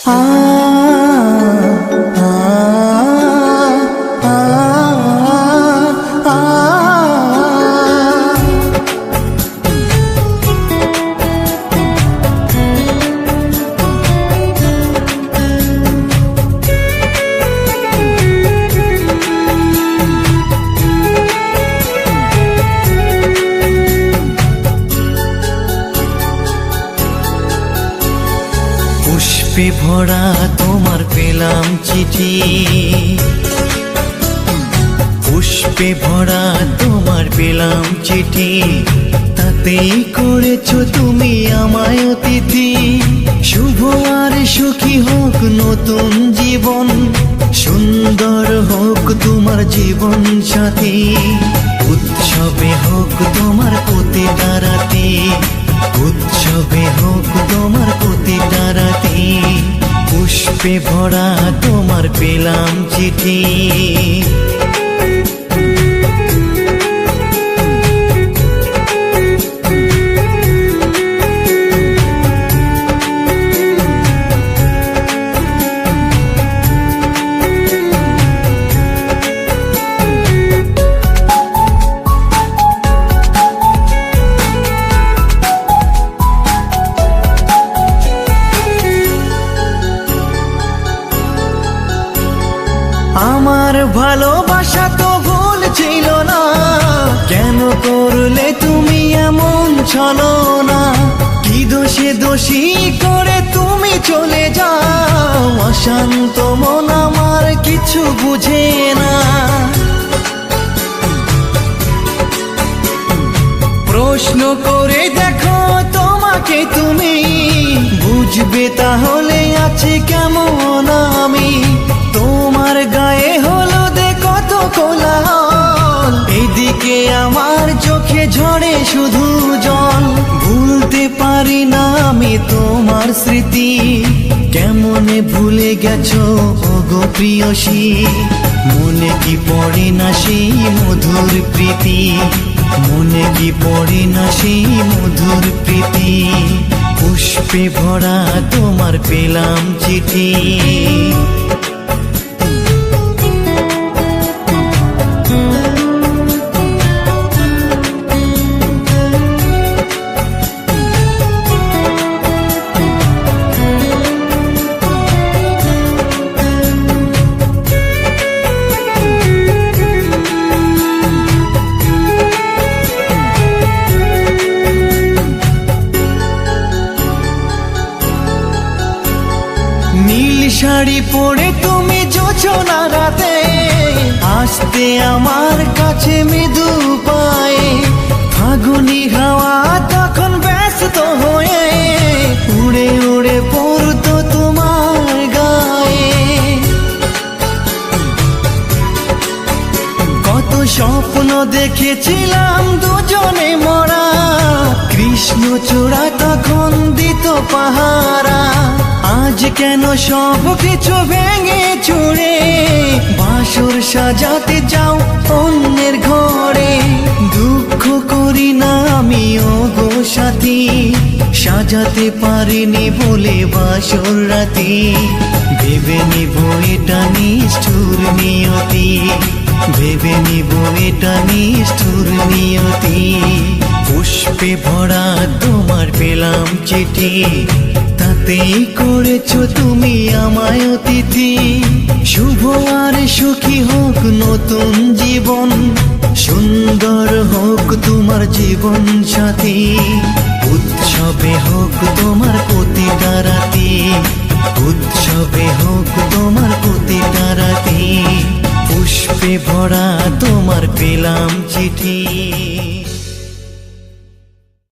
পুষ্পে ভরা তোমার পেলাম চিঠি, পুষ্পে ভরা তোমার পেলাম চিঠি, তাতেই করেছো তুমি আমায় অতিথি। শুভ আর সুখী হোক নতুন জীবন, সুন্দর হোক তোমার জীবন সাথী। উৎসবে হোক তোমার প্রতিটা রাতি, উৎসবে হোক তোমার প্রতিটা রাতি। পুষ্পে ভরা তোমার পেলাম চিঠি। আমার ভালোবাসা তো ভুল ছিল না, কেন করলে তুমি এমন ছলনা? কি দোষে দোষী করে তুমি চলে যাও, অশান্ত মন আমার কিছু বুঝে না। প্রশ্ন করে দেখো তোমাকে তুমি, বুঝবে তাহলে আছে কেমন আমি। তোমার গায়ে হলুদে কত কোলাহল, এদিকে আমার চোখে ঝরে শুধু জল। ভুলতে পারি না আমি তোমার স্মৃতি, কেমনে ভুলে গেছো ওগো প্রিয়সী। মনে কি পড়ে না সেই মধুর প্রীতি, মনে কি পড়ে না সেই মধুর প্রীতি। পুষ্পে ভরা তোমার পেলাম চিঠি। নীল শাড়ি পরে তুমি যোছনা রাতে, আসতে আমার কাছে মৃদু পায়ে। ফাগুনি হাওয়া তখন ব্যস্ত হয়ে উড়ে উড়ে পড়তো তোমার গায়ে। কত স্বপ্ন দেখেছিলাম দুজনে মরা, কৃষ্ণচূড়া তখন দিত পাহারা। আজ কেন সব কিছু ভেঙে চুড়ে বাসর সাজাতে যাও অন্যের ঘরে? দুঃখ করি না আমি ওগো সাথী, সাজাতে পারিনি বলে বাসর রাতি। ভেবে নিব এটা নিষ্ঠুর নিয়তি, ভেবে নিব এটা নিষ্ঠুর নিয়তি। পুষ্পে ভরা তোমার পেলাম চিঠি, তাতেই করেছো তুমি আমায় অতিথি। শুভ আর সুখী হোক নতুন জীবন, সুন্দর হোক তোমার জীবন সাথী। উৎসবে হোক তোমার প্রতিটা রাতি, উৎসবে হোক তোমার প্রতিটা রাতি। পুষ্পে ভরা তোমার পেলাম চিঠি।